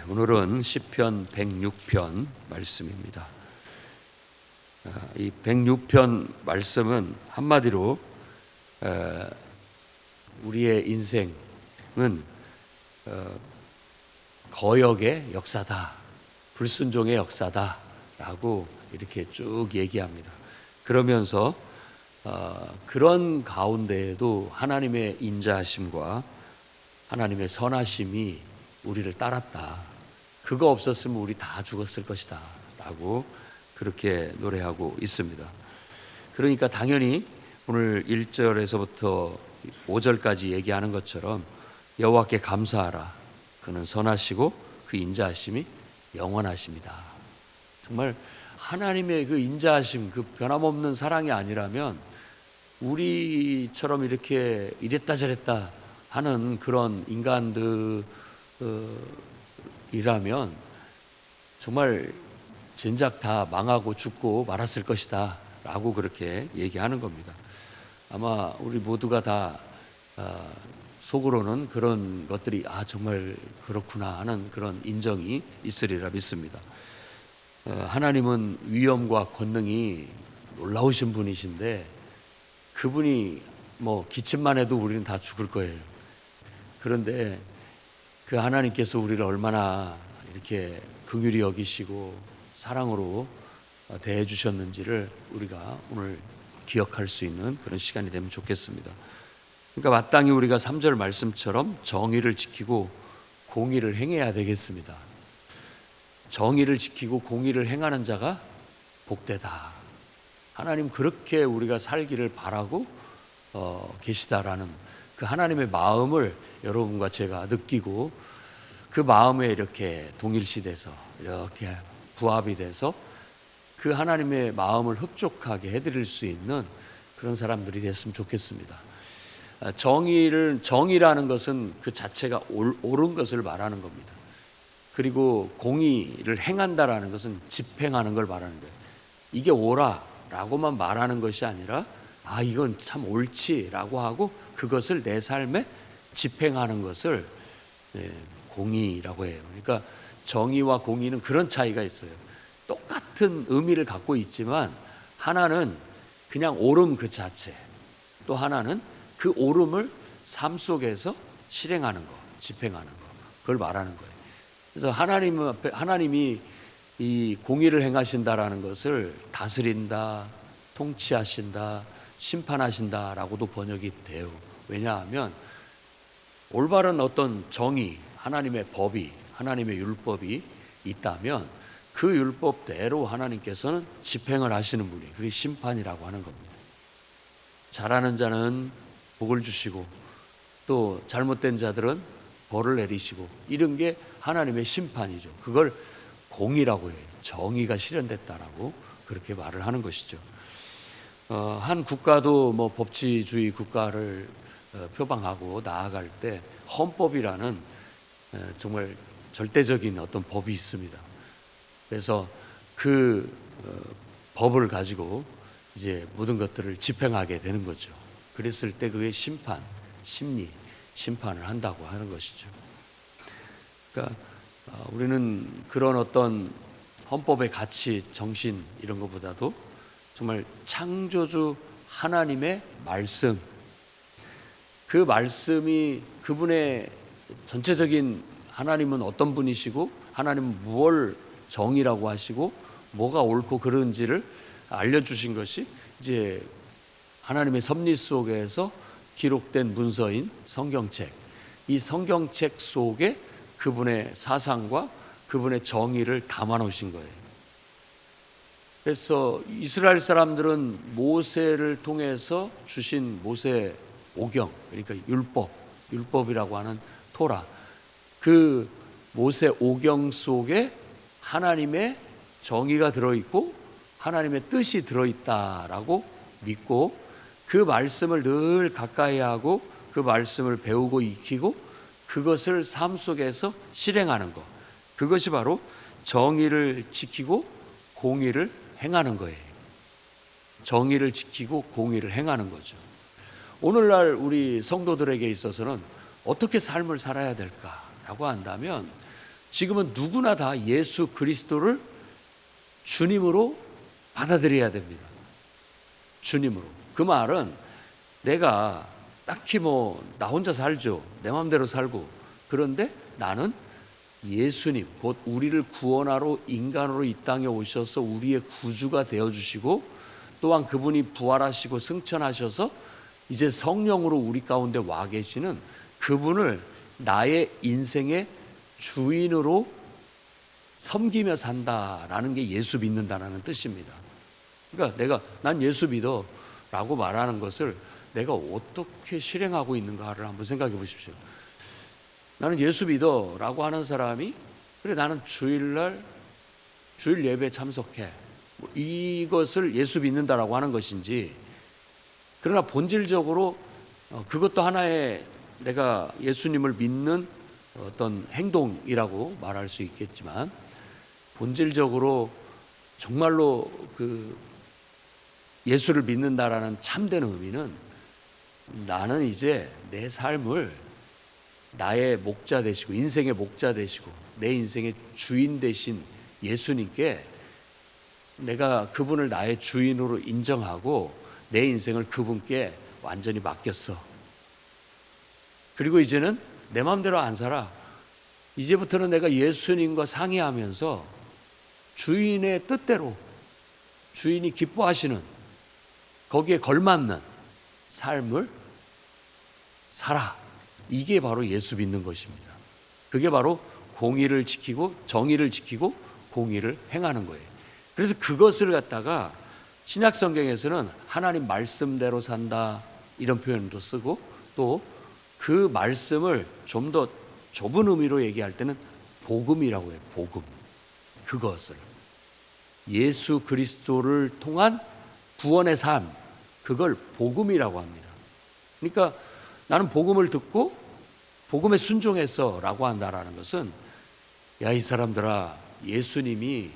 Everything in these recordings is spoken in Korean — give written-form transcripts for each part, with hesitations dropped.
오늘은 시편 106편 말씀입니다. 이 106편 말씀은 한마디로 우리의 인생은 거역의 역사다, 불순종의 역사다라고 이렇게 쭉 얘기합니다. 그러면서 그런 가운데에도 하나님의 인자하심과 하나님의 선하심이 우리를 따랐다. 그거 없었으면 우리 다 죽었을 것이다 라고 그렇게 노래하고 있습니다. 그러니까 당연히 오늘 1절에서부터 5절까지 얘기하는 것처럼 여호와께 감사하라. 그는 선하시고 그 인자하심이 영원하십니다. 정말 하나님의 그 인자하심, 그 변함없는 사랑이 아니라면 우리처럼 이렇게 이랬다 저랬다 하는 그런 인간들이라면 정말 진작 다 망하고 죽고 말았을 것이다 라고 그렇게 얘기하는 겁니다. 아마 우리 모두가 다 속으로는 그런 것들이 정말 그렇구나 하는 그런 인정이 있으리라 믿습니다. 하나님은 위엄과 권능이 놀라우신 분이신데 그분이 기침만 해도 우리는 다 죽을 거예요. 그런데 그 하나님께서 우리를 얼마나 이렇게 긍휼히 여기시고 사랑으로 대해 주셨는지를 우리가 오늘 기억할 수 있는 그런 시간이 되면 좋겠습니다. 그러니까 마땅히 우리가 3절 말씀처럼 정의를 지키고 공의를 행해야 되겠습니다. 정의를 지키고 공의를 행하는 자가 복되다. 하나님 그렇게 우리가 살기를 바라고 계시다라는 그 하나님의 마음을 여러분과 제가 느끼고 그 마음에 이렇게 동일시돼서 이렇게 부합이 돼서 그 하나님의 마음을 흡족하게 해드릴 수 있는 그런 사람들이 됐으면 좋겠습니다. 정의라는 것은 그 자체가 옳은 것을 말하는 겁니다. 그리고 공의를 행한다라는 것은 집행하는 걸 말하는 거예요. 이게 옳아라고만 말하는 것이 아니라 이건 참 옳지라고 하고 그것을 내 삶에 집행하는 것을 공의라고 해요. 그러니까 정의와 공의는 그런 차이가 있어요. 똑같은 의미를 갖고 있지만 하나는 그냥 옳음 그 자체, 또 하나는 그 옳음을 삶 속에서 실행하는 거, 집행하는 거, 그걸 말하는 거예요. 그래서 하나님이 이 공의를 행하신다라는 것을 다스린다, 통치하신다, 심판하신다라고도 번역이 돼요. 왜냐하면 올바른 어떤 정의, 하나님의 법이, 하나님의 율법이 있다면 그 율법대로 하나님께서는 집행을 하시는 분이, 그게 심판이라고 하는 겁니다. 잘하는 자는 복을 주시고 또 잘못된 자들은 벌을 내리시고 이런 게 하나님의 심판이죠. 그걸 공의라고 해요. 정의가 실현됐다라고 그렇게 말을 하는 것이죠. 한 국가도 법치주의 국가를 표방하고 나아갈 때 헌법이라는 정말 절대적인 어떤 법이 있습니다. 그래서 그 법을 가지고 이제 모든 것들을 집행하게 되는 거죠. 그랬을 때 그게 심판을 한다고 하는 것이죠. 그러니까 우리는 그런 어떤 헌법의 가치, 정신 이런 것보다도 정말 창조주 하나님의 말씀, 그 말씀이 그분의 전체적인 하나님은 어떤 분이시고 하나님은 무엇을 정의라고 하시고 뭐가 옳고 그른지를 알려주신 것이 이제 하나님의 섭리 속에서 기록된 문서인 성경책, 이 성경책 속에 그분의 사상과 그분의 정의를 담아 놓으신 거예요. 그래서 이스라엘 사람들은 모세를 통해서 주신 모세 오경, 그러니까 율법이라고 하는 토라, 그 모세 오경 속에 하나님의 정의가 들어있고 하나님의 뜻이 들어있다라고 믿고 그 말씀을 늘 가까이 하고 그 말씀을 배우고 익히고 그것을 삶 속에서 실행하는 것, 그것이 바로 정의를 지키고 공의를 행하는 거예요. 정의를 지키고 공의를 행하는 거죠. 오늘날 우리 성도들에게 있어서는 어떻게 삶을 살아야 될까라고 한다면 지금은 누구나 다 예수 그리스도를 주님으로 받아들여야 됩니다. 주님으로. 그 말은 내가 딱히 나 혼자 살죠. 내 마음대로 살고. 그런데 나는 예수님, 곧 우리를 구원하러 인간으로 이 땅에 오셔서 우리의 구주가 되어주시고, 또한 그분이 부활하시고 승천하셔서 이제 성령으로 우리 가운데 와 계시는 그분을 나의 인생의 주인으로 섬기며 산다라는 게 예수 믿는다라는 뜻입니다. 그러니까 난 예수 믿어 라고 말하는 것을 내가 어떻게 실행하고 있는가를 한번 생각해 보십시오. 나는 예수 믿어 라고 하는 사람이, 그래 나는 주일 예배에 참석해, 이것을 예수 믿는다라고 하는 것인지, 그러나 본질적으로 그것도 하나의 내가 예수님을 믿는 어떤 행동이라고 말할 수 있겠지만, 본질적으로 정말로 그 예수를 믿는다라는 참된 의미는 나는 이제 내 삶을 나의 목자 되시고 인생의 목자 되시고 내 인생의 주인 되신 예수님께 내가 그분을 나의 주인으로 인정하고 내 인생을 그분께 완전히 맡겼어. 그리고 이제는 내 마음대로 안 살아. 이제부터는 내가 예수님과 상의하면서 주인의 뜻대로, 주인이 기뻐하시는, 거기에 걸맞는 삶을 살아. 이게 바로 예수 믿는 것입니다. 그게 바로 공의를 지키고 정의를 지키고 공의를 행하는 거예요. 그래서 그것을 갖다가 신약 성경에서는 하나님 말씀대로 산다 이런 표현도 쓰고, 또 그 말씀을 좀 더 좁은 의미로 얘기할 때는 복음이라고 해요. 복음. 그것을 예수 그리스도를 통한 구원의 삶, 그걸 복음이라고 합니다. 그러니까 나는 복음을 듣고 복음에 순종했어 라고 한다라는 것은, 야, 이 사람들아, 예수님이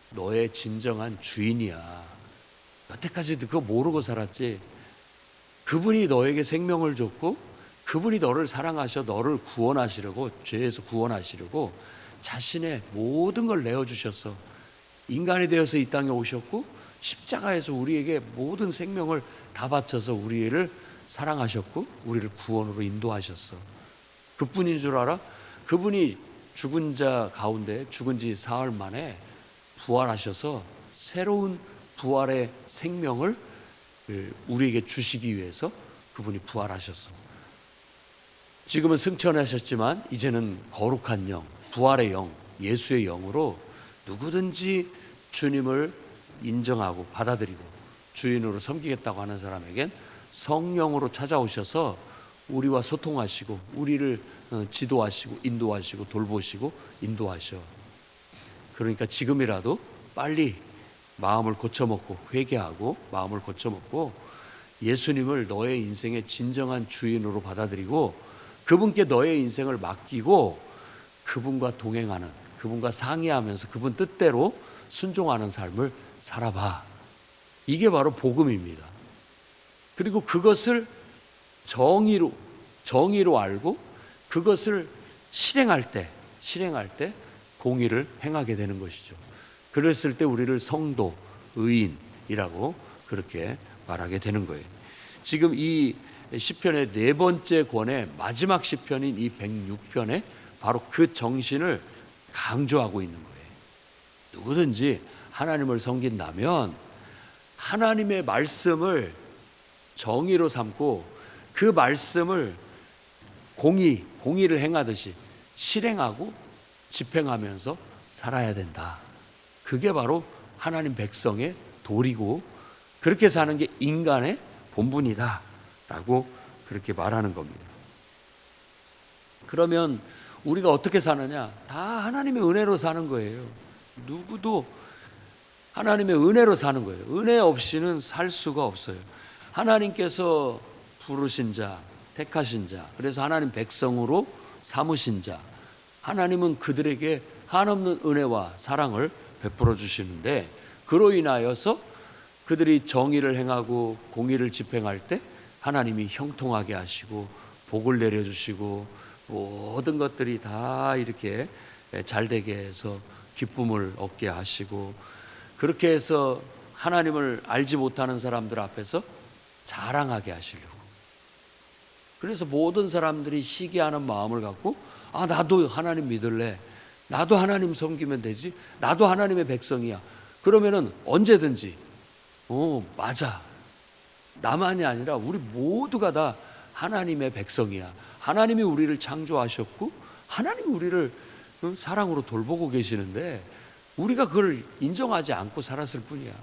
너의 진정한 주인이야. 여태까지도 그거 모르고 살았지. 그분이 너에게 생명을 줬고 그분이 너를 사랑하셔 너를 구원하시려고, 죄에서 구원하시려고 자신의 모든 걸 내어주셨어. 인간이 되어서 이 땅에 오셨고 십자가에서 우리에게 모든 생명을 다 바쳐서 우리를 사랑하셨고 우리를 구원으로 인도하셨어. 그뿐인 줄 알아? 그분이 죽은 자 가운데 죽은 지 사흘 만에 부활하셔서 새로운 부활의 생명을 우리에게 주시기 위해서 그분이 부활하셨어. 지금은 승천하셨지만 이제는 거룩한 영, 부활의 영, 예수의 영으로 누구든지 주님을 인정하고 받아들이고 주인으로 섬기겠다고 하는 사람에겐 성령으로 찾아오셔서 우리와 소통하시고 우리를 지도하시고 인도하시고 돌보시고 인도하셔. 그러니까 지금이라도 빨리 마음을 고쳐먹고 회개하고 마음을 고쳐먹고 예수님을 너의 인생의 진정한 주인으로 받아들이고 그분께 너의 인생을 맡기고 그분과 동행하는, 그분과 상의하면서 그분 뜻대로 순종하는 삶을 살아봐. 이게 바로 복음입니다. 그리고 그것을 정의로 알고 그것을 실행할 때 공의를 행하게 되는 것이죠. 그랬을 때 우리를 성도, 의인이라고 그렇게 말하게 되는 거예요. 지금 이 시편의 네 번째 권의 마지막 시편인 이 106편에 바로 그 정신을 강조하고 있는 거예요. 누구든지 하나님을 섬긴다면 하나님의 말씀을 정의로 삼고 그 말씀을 공의를 행하듯이 실행하고 집행하면서 살아야 된다. 그게 바로 하나님 백성의 도리고 그렇게 사는 게 인간의 본분이다 라고 그렇게 말하는 겁니다. 그러면 우리가 어떻게 사느냐? 다 하나님의 은혜로 사는 거예요. 누구도 하나님의 은혜로 사는 거예요. 은혜 없이는 살 수가 없어요. 하나님께서 부르신 자, 택하신 자, 그래서 하나님 백성으로 삼으신 자, 하나님은 그들에게 한없는 은혜와 사랑을 베풀어 주시는데, 그로 인하여서 그들이 정의를 행하고 공의를 집행할 때 하나님이 형통하게 하시고 복을 내려주시고 모든 것들이 다 이렇게 잘 되게 해서 기쁨을 얻게 하시고, 그렇게 해서 하나님을 알지 못하는 사람들 앞에서 자랑하게 하시려고. 그래서 모든 사람들이 시기하는 마음을 갖고, 아, 나도 하나님 믿을래, 나도 하나님 섬기면 되지, 나도 하나님의 백성이야. 그러면은 언제든지 맞아, 나만이 아니라 우리 모두가 다 하나님의 백성이야. 하나님이 우리를 창조하셨고 하나님이 우리를 사랑으로 돌보고 계시는데 우리가 그걸 인정하지 않고 살았을 뿐이야.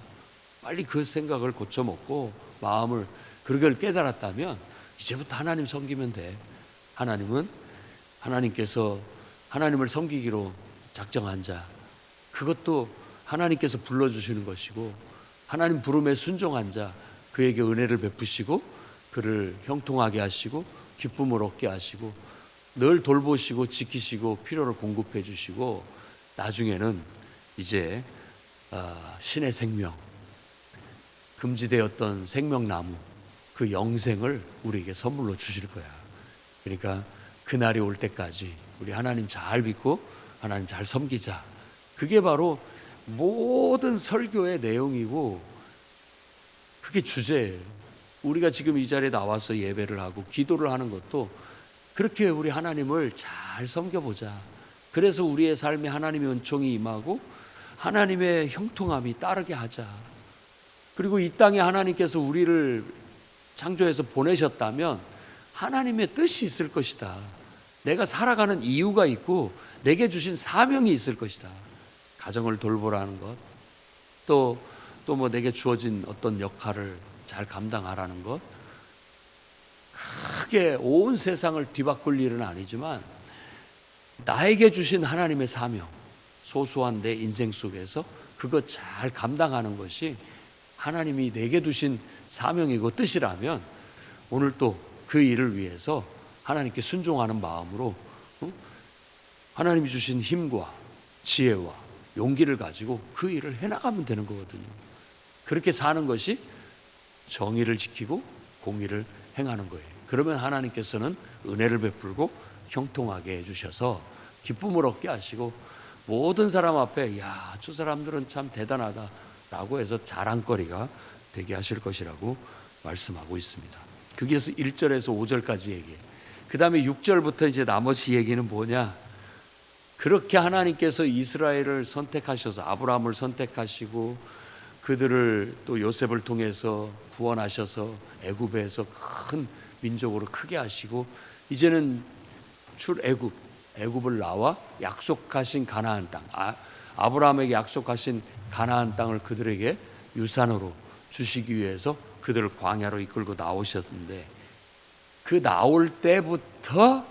빨리 그 생각을 고쳐먹고 마음을 그걸 깨달았다면 이제부터 하나님 섬기면 돼. 하나님께서 하나님을 섬기기로 작정한 자, 그것도 하나님께서 불러주시는 것이고, 하나님 부름에 순종한 자, 그에게 은혜를 베푸시고 그를 형통하게 하시고 기쁨을 얻게 하시고 늘 돌보시고 지키시고 필요를 공급해 주시고, 나중에는 이제 신의 생명, 금지되었던 생명나무, 그 영생을 우리에게 선물로 주실 거야. 그러니까 그날이 올 때까지 우리 하나님 잘 믿고 하나님 잘 섬기자. 그게 바로 모든 설교의 내용이고 그게 주제예요. 우리가 지금 이 자리에 나와서 예배를 하고 기도를 하는 것도 그렇게 우리 하나님을 잘 섬겨보자. 그래서 우리의 삶에 하나님의 은총이 임하고 하나님의 형통함이 따르게 하자. 그리고 이 땅에 하나님께서 우리를 창조해서 보내셨다면 하나님의 뜻이 있을 것이다. 내가 살아가는 이유가 있고 내게 주신 사명이 있을 것이다. 가정을 돌보라는 것, 또 뭐 내게 주어진 어떤 역할을 잘 감당하라는 것, 크게 온 세상을 뒤바꿀 일은 아니지만 나에게 주신 하나님의 사명, 소소한 내 인생 속에서 그것 잘 감당하는 것이 하나님이 내게 두신 사명이고 뜻이라면 오늘 또 그 일을 위해서 하나님께 순종하는 마음으로 하나님이 주신 힘과 지혜와 용기를 가지고 그 일을 해나가면 되는 거거든요. 그렇게 사는 것이 정의를 지키고 공의를 행하는 거예요. 그러면 하나님께서는 은혜를 베풀고 형통하게 해주셔서 기쁨을 얻게 하시고 모든 사람 앞에 야, 저 사람들은 참 대단하다 라고 해서 자랑거리가 되게 하실 것이라고 말씀하고 있습니다. 거기에서 1절에서 5절까지 얘기해요. 그 다음에 6절부터 이제 나머지 얘기는 뭐냐, 그렇게 하나님께서 이스라엘을 선택하셔서 아브라함을 선택하시고 그들을 또 요셉을 통해서 구원하셔서 애굽에서 큰 민족으로 크게 하시고 이제는 애굽을 나와 약속하신 가나안 땅, 아브라함에게 약속하신 가나안 땅을 그들에게 유산으로 주시기 위해서 그들을 광야로 이끌고 나오셨는데, 그 나올 때부터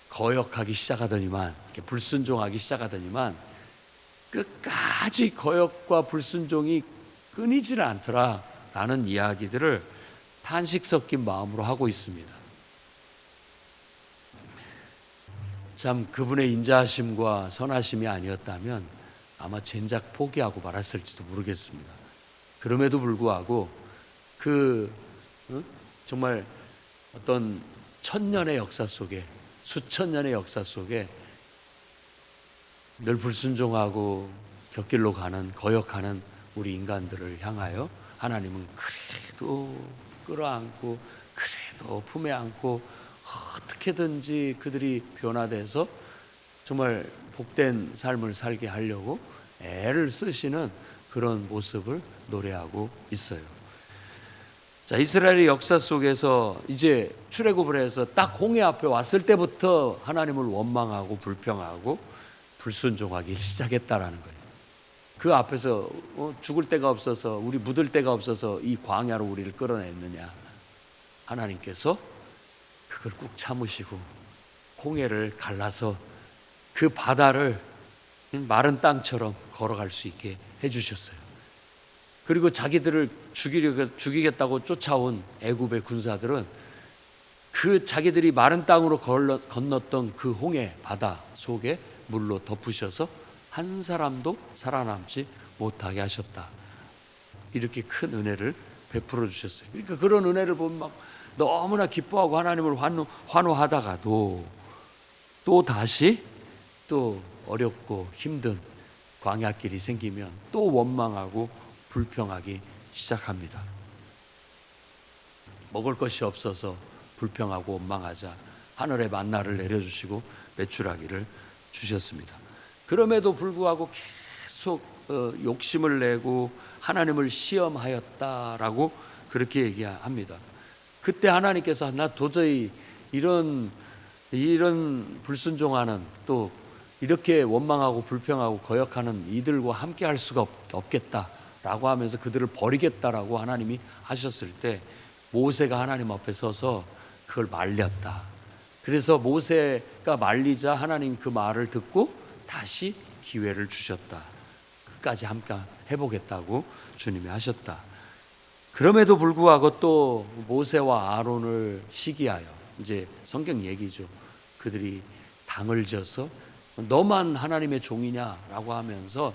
거역하기 시작하더니만, 불순종하기 시작하더니만 끝까지 거역과 불순종이 끊이질 않더라라는 이야기들을 탄식 섞인 마음으로 하고 있습니다. 참 그분의 인자하심과 선하심이 아니었다면 아마 젠작 포기하고 말았을지도 모르겠습니다. 그럼에도 불구하고 정말 어떤 천년의 역사 속에, 수천 년의 역사 속에 늘 불순종하고 곁길로 가는, 거역하는 우리 인간들을 향하여 하나님은 그래도 끌어안고 그래도 품에 안고 어떻게든지 그들이 변화돼서 정말 복된 삶을 살게 하려고 애를 쓰시는 그런 모습을 노래하고 있어요. 자, 이스라엘의 역사 속에서 이제 출애굽을 해서 딱 홍해 앞에 왔을 때부터 하나님을 원망하고 불평하고 불순종하기 시작했다라는 거예요. 그 앞에서 죽을 데가 없어서, 우리 묻을 데가 없어서 이 광야로 우리를 끌어냈느냐, 하나님께서 그걸 꾹 참으시고 홍해를 갈라서 그 바다를 마른 땅처럼 걸어갈 수 있게 해주셨어요. 그리고 자기들을 죽이겠다고 쫓아온 애굽의 군사들은 그 자기들이 마른 땅으로 건넜던 그 홍해 바다 속에 물로 덮으셔서 한 사람도 살아남지 못하게 하셨다. 이렇게 큰 은혜를 베풀어 주셨어요. 그러니까 그런 은혜를 보면 막 너무나 기뻐하고 하나님을 환호하다가도 또 다시 또 어렵고 힘든 광야길이 생기면 또 원망하고 불평하기 시작합니다. 먹을 것이 없어서 불평하고 원망하자 하늘의 만나를 내려주시고 메추라기를 주셨습니다. 그럼에도 불구하고 계속 욕심을 내고 하나님을 시험하였다라고 그렇게 얘기합니다. 그때 하나님께서 나 도저히 이런 불순종하는, 또 이렇게 원망하고 불평하고 거역하는 이들과 함께 할 수가 없겠다라고 하면서 그들을 버리겠다라고 하나님이 하셨을 때 모세가 하나님 앞에 서서 그걸 말렸다. 그래서 모세가 말리자 하나님 그 말을 듣고 다시 기회를 주셨다. 끝까지 함께 해보겠다고 주님이 하셨다. 그럼에도 불구하고 또 모세와 아론을 시기하여, 이제 성경 얘기죠, 그들이 당을 져서 너만 하나님의 종이냐라고 하면서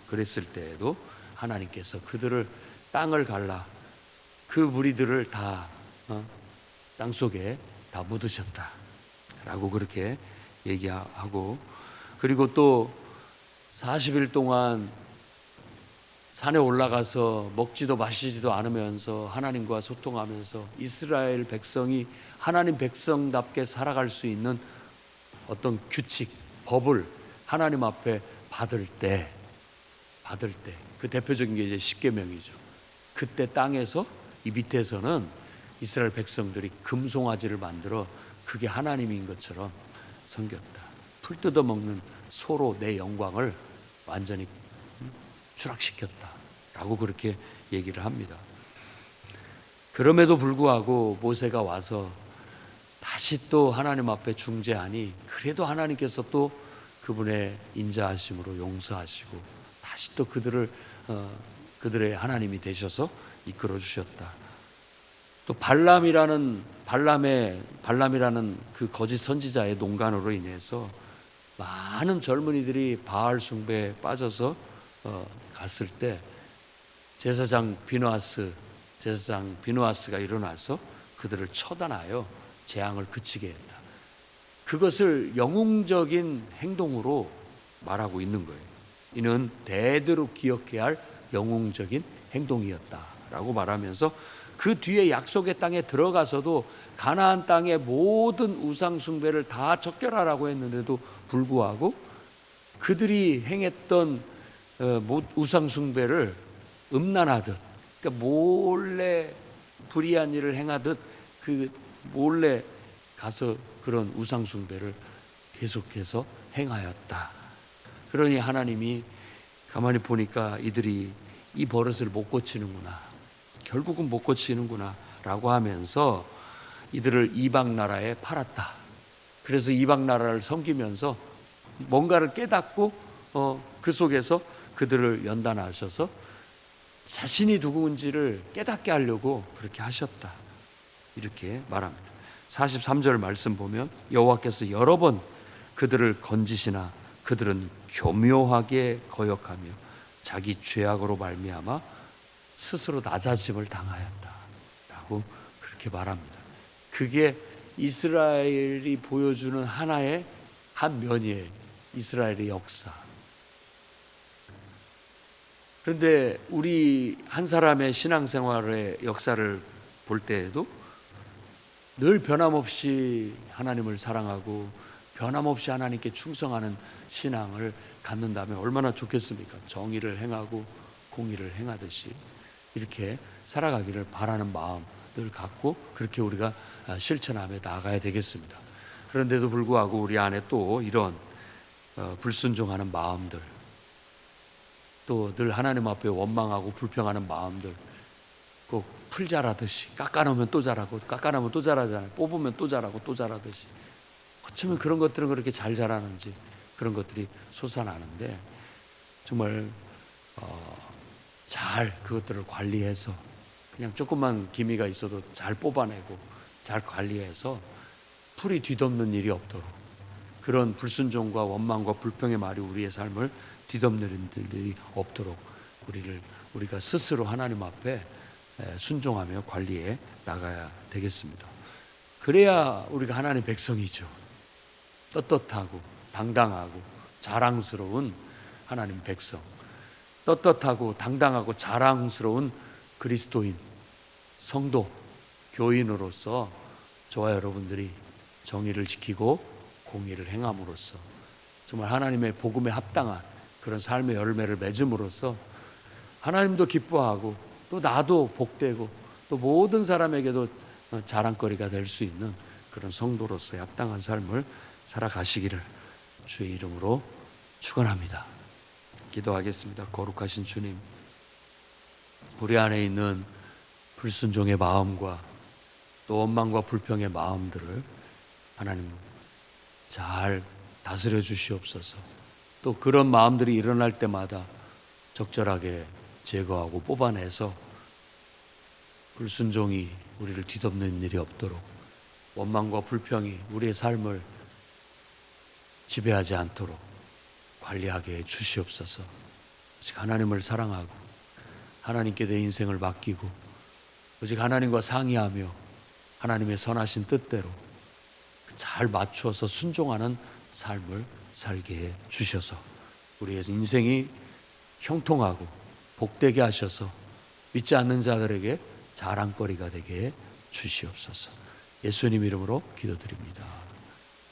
그랬을 때에도 하나님께서 그들을 땅을 갈라 그 무리들을 다 땅속에 다 묻으셨다라고 그렇게 얘기하고, 그리고 또 40일 동안 산에 올라가서 먹지도 마시지도 않으면서 하나님과 소통하면서 이스라엘 백성이 하나님 백성답게 살아갈 수 있는 어떤 규칙, 법을 하나님 앞에 받을 때 그 대표적인 게 이제 십계명이죠. 그때 땅에서, 이 밑에서는 이스라엘 백성들이 금송아지를 만들어 그게 하나님인 것처럼 섬겼다. 풀 뜯어먹는 소로 내 영광을 완전히 추락시켰다라고 그렇게 얘기를 합니다. 그럼에도 불구하고 모세가 와서 다시 또 하나님 앞에 중재하니 그래도 하나님께서 또 그분의 인자하심으로 용서하시고 다시 또 그들의 하나님이 되셔서 이끌어 주셨다. 또 발람이라는 그 거짓 선지자의 농간으로 인해서 많은 젊은이들이 바알 숭배에 빠져서 갔을 때 제사장 비누아스가 일어나서 그들을 처단하여 재앙을 그치게 했다. 그것을 영웅적인 행동으로 말하고 있는 거예요. 이는 대대로 기억해야 할 영웅적인 행동이었다라고 말하면서 그 뒤에 약속의 땅에 들어가서도 가나안 땅의 모든 우상 숭배를 다 척결하라고 했는데도 불구하고 그들이 행했던 우상 숭배를 음란하듯, 그러니까 몰래 불의한 일을 행하듯 그 몰래 가서 그런 우상 숭배를 계속해서 행하였다. 그러니 하나님이 가만히 보니까 이들이 이 버릇을 못 고치는구나, 결국은 못 고치는구나 라고 하면서 이들을 이방 나라에 팔았다. 그래서 이방 나라를 섬기면서 뭔가를 깨닫고 그 속에서 그들을 연단하셔서 자신이 누구인지를 깨닫게 하려고 그렇게 하셨다, 이렇게 말합니다. 43절 말씀 보면 여호와께서 여러 번 그들을 건지시나 그들은 교묘하게 거역하며 자기 죄악으로 말미암아 스스로 낮아짐을 당하였다라고 그렇게 말합니다. 그게 이스라엘이 보여주는 하나의 한 면이에요. 이스라엘의 역사. 그런데 우리 한 사람의 신앙생활의 역사를 볼 때에도 늘 변함없이 하나님을 사랑하고 변함없이 하나님께 충성하는 신앙을 갖는다면 얼마나 좋겠습니까? 정의를 행하고 공의를 행하듯이 이렇게 살아가기를 바라는 마음을 갖고 그렇게 우리가 실천하며 나아가야 되겠습니다. 그런데도 불구하고 우리 안에 또 이런 불순종하는 마음들, 또 늘 하나님 앞에 원망하고 불평하는 마음들, 꼭 풀 자라듯이 깎아놓으면 또 자라고 깎아놓으면 또 자라잖아요. 뽑으면 또 자라고 또 자라듯이. 어쩌면 그런 것들은 그렇게 잘 자라는지 그런 것들이 솟아나는데 정말 잘 그것들을 관리해서 그냥 조금만 기미가 있어도 잘 뽑아내고 잘 관리해서 풀이 뒤덮는 일이 없도록, 그런 불순종과 원망과 불평의 말이 우리의 삶을 뒤덮는 일이 없도록 우리가 스스로 하나님 앞에 순종하며 관리해 나가야 되겠습니다. 그래야 우리가 하나님의 백성이죠. 떳떳하고 당당하고 자랑스러운 하나님 백성, 떳떳하고 당당하고 자랑스러운 그리스도인, 성도, 교인으로서 저와 여러분들이 정의를 지키고 공의를 행함으로써 정말 하나님의 복음에 합당한 그런 삶의 열매를 맺음으로써 하나님도 기뻐하고 또 나도 복되고 또 모든 사람에게도 자랑거리가 될 수 있는 그런 성도로서의 합당한 삶을 살아가시기를 주의 이름으로 축원합니다. 기도하겠습니다. 거룩하신 주님, 우리 안에 있는 불순종의 마음과 또 원망과 불평의 마음들을 하나님 잘 다스려 주시옵소서. 또 그런 마음들이 일어날 때마다 적절하게 제거하고 뽑아내서 불순종이 우리를 뒤덮는 일이 없도록, 원망과 불평이 우리의 삶을 지배하지 않도록 관리하게 해 주시옵소서. 오직 하나님을 사랑하고 하나님께 내 인생을 맡기고 오직 하나님과 상의하며 하나님의 선하신 뜻대로 잘 맞춰서 순종하는 삶을 살게 해 주셔서 우리의 인생이 형통하고 복되게 하셔서 믿지 않는 자들에게 자랑거리가 되게 해 주시옵소서. 예수님 이름으로 기도드립니다.